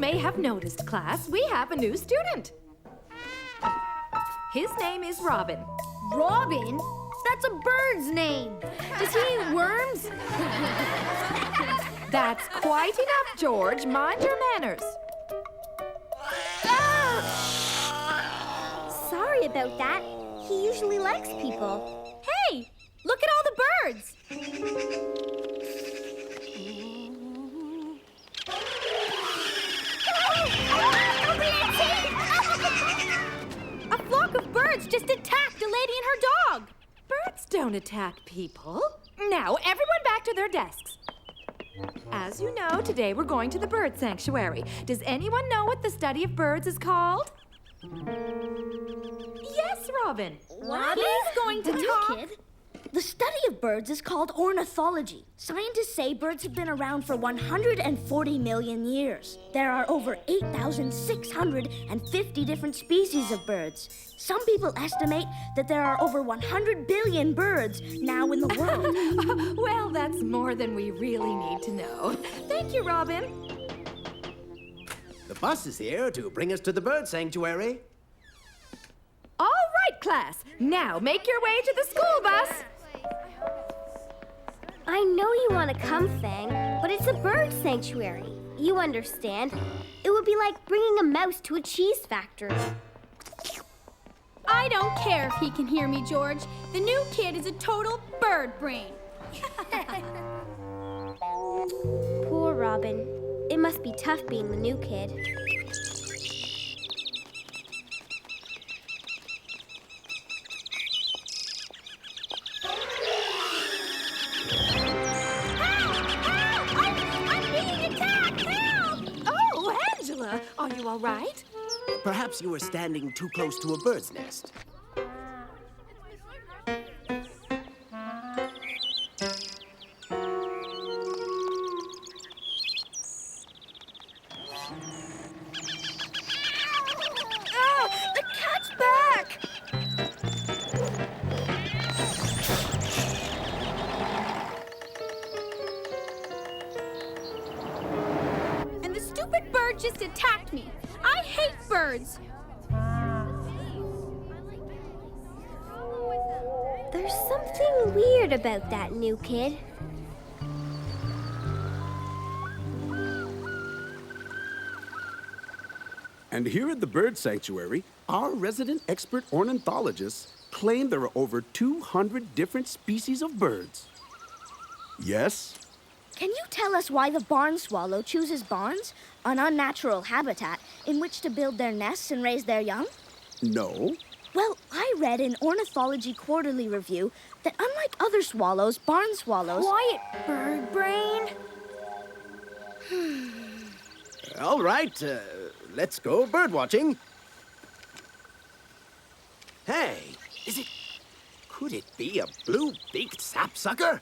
may have noticed, class, we have a new student. His name is Robin. Robin? That's a bird's name. Does he eat worms? That's quite enough, George. Mind your manners. Sorry about that. He usually likes people. Hey, look at all the birds. A flock of birds just attacked a lady and her dog. Birds don't attack people. Now, everyone back to their desks. As you know, today we're going to the bird sanctuary. Does anyone know what the study of birds is called? Yes, Robin. What? He's going to talk. Kid. The study of birds is called ornithology. Scientists say birds have been around for 140 million years. There are over 8,650 different species of birds. Some people estimate that there are over 100 billion birds now in the world. Well, that's more than we really need to know. Thank you, Robin. The bus is here to bring us to the bird sanctuary. All right, class. Now make your way to the school bus. I know you want to come, Fang, but it's a bird sanctuary. You understand. It would be like bringing a mouse to a cheese factory. I don't care if he can hear me, George. The new kid is a total bird brain. Poor Robin. It must be tough being the new kid. Are you all right? Perhaps you were standing too close to a bird's nest. The cat's back! And the stupid bird just attacked me. I hate birds. There's something weird about that new kid. And here at the bird sanctuary, our resident expert ornithologists claim there are over 200 different species of birds. Yes? Can you tell us why the barn swallow chooses barns, an unnatural habitat, in which to build their nests and raise their young? No. Well, I read in Ornithology Quarterly Review that unlike other swallows, barn swallows... Quiet, bird brain. All right, let's go bird watching. Hey, could it be a blue-beaked sapsucker?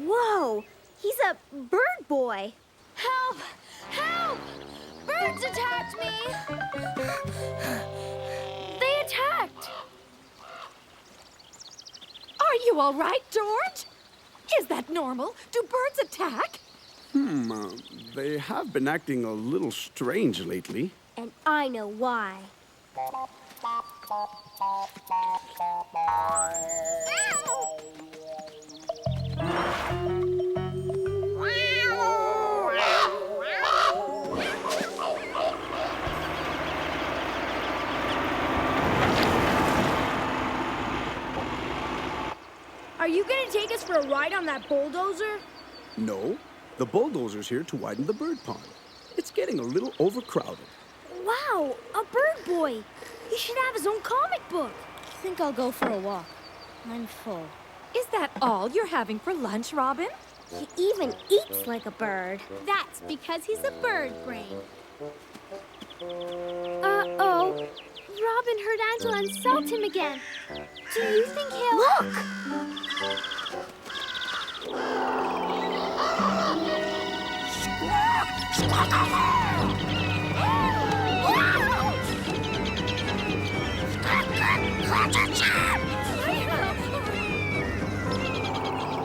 Whoa, he's a bird boy. Help! Help! Birds attacked me! They attacked! Are you all right, George? Is that normal? Do birds attack? They have been acting a little strange lately. And I know why. Are you gonna take us for a ride on that bulldozer? No, the bulldozer's here to widen the bird pond. It's getting a little overcrowded. Wow, a bird boy. He should have his own comic book. think I'll go for a walk. I'm full. Is that all you're having for lunch, Robin? He even eats like a bird. That's because he's a bird brain. Uh-oh. Robin heard Angela insult him again. Do you think he'll... Look!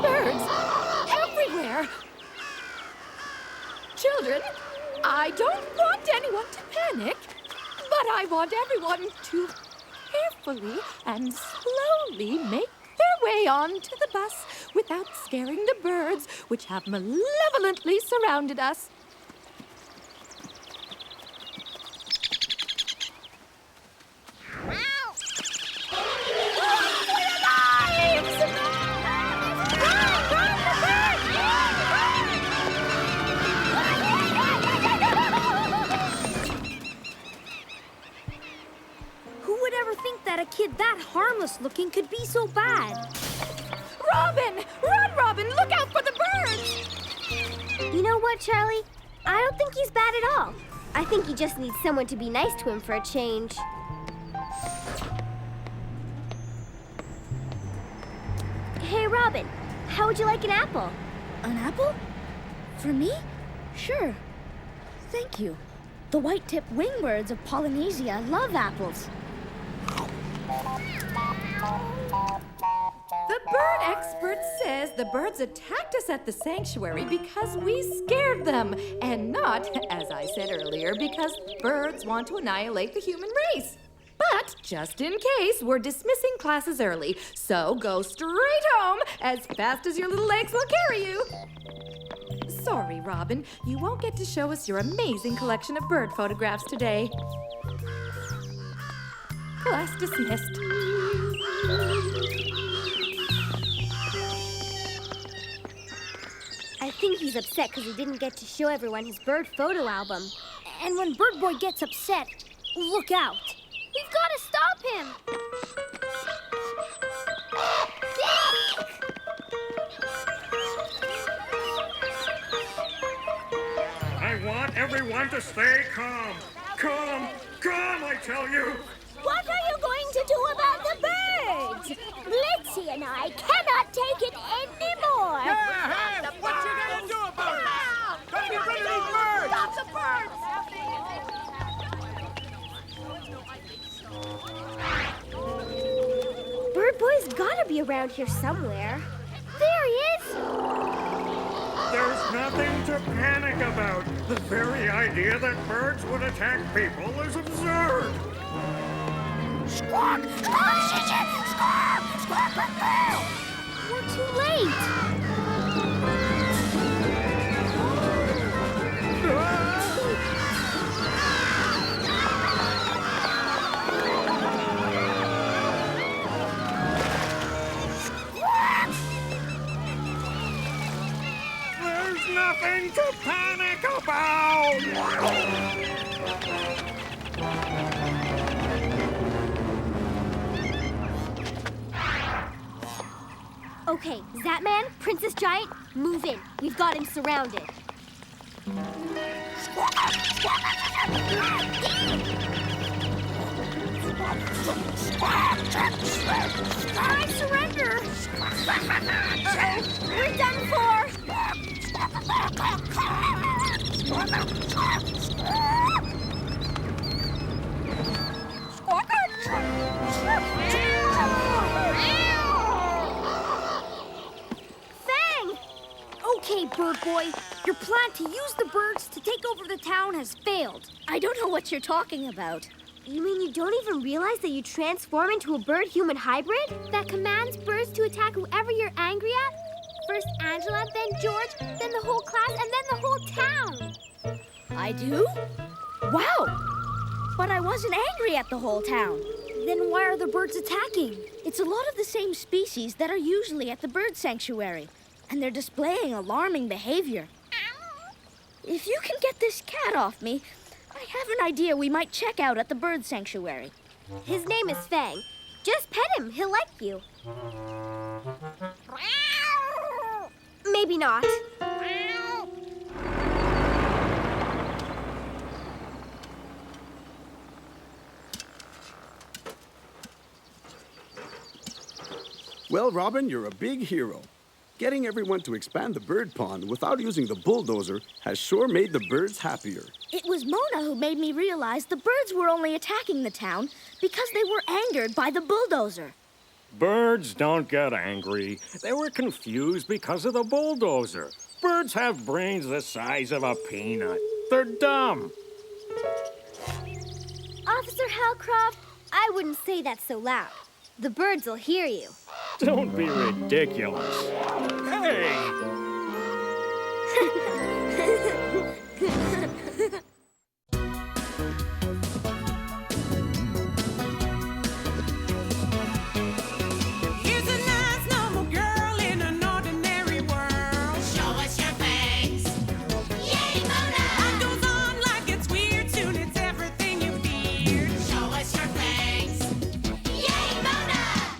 Birds everywhere. Children, I don't want anyone to panic, but I want everyone to carefully and slowly make their way onto the bus without scaring the birds which have malevolently surrounded us. That a kid that harmless looking could be so bad. Robin! Run, Robin! Look out for the birds! You know what, Charlie? I don't think he's bad at all. I think he just needs someone to be nice to him for a change. Hey, Robin, how would you like an apple? An apple? For me? Sure. Thank you. The white-tipped wingbirds of Polynesia love apples. The bird expert says the birds attacked us at the sanctuary because we scared them, and not, as I said earlier, because birds want to annihilate the human race. But just in case, we're dismissing classes early, so go straight home as fast as your little legs will carry you. Sorry, Robin, you won't get to show us your amazing collection of bird photographs today. Class dismissed. I think he's upset because he didn't get to show everyone his bird photo album. And when Bird Boy gets upset, look out. We've got to stop him! I want everyone to stay calm. Calm, calm, I tell you. What are you going to do about the birds? Blitzy and I cannot take it anymore. Hey, what you gonna do about it? Gotta get rid of these birds! Stop the birds! Bird Boy's gotta be around here somewhere. There he is! There's nothing to panic about. The very idea that birds would attack people is absurd. Squawk! Squawk! Squawk! Squawk! Squawk! We're too late! There's nothing to panic about. Okay, Zapman, Princess Giant, move in. We've got him surrounded. I surrender. We're done for. Fang! Okay, Bird Boy, your plan to use the birds to take over the town has failed. I don't know what you're talking about. You mean you don't even realize that you transform into a bird-human hybrid? That commands birds to attack whoever you're angry at? First Angela, then George, then the whole class, and then the whole town. I do? Wow! But I wasn't angry at the whole town. Then why are the birds attacking? It's a lot of the same species that are usually at the bird sanctuary, and they're displaying alarming behavior. If you can get this cat off me, I have an idea we might check out at the bird sanctuary. His name is Fang. Just pet him. He'll like you. Maybe not. Well, Robin, you're a big hero. Getting everyone to expand the bird pond without using the bulldozer has sure made the birds happier. It was Mona who made me realize the birds were only attacking the town because they were angered by the bulldozer. Birds don't get angry. They were confused because of the bulldozer. Birds have brains the size of a peanut. They're dumb. Officer Halcroft, I wouldn't say that so loud. The birds will hear you. Don't be ridiculous. Hey!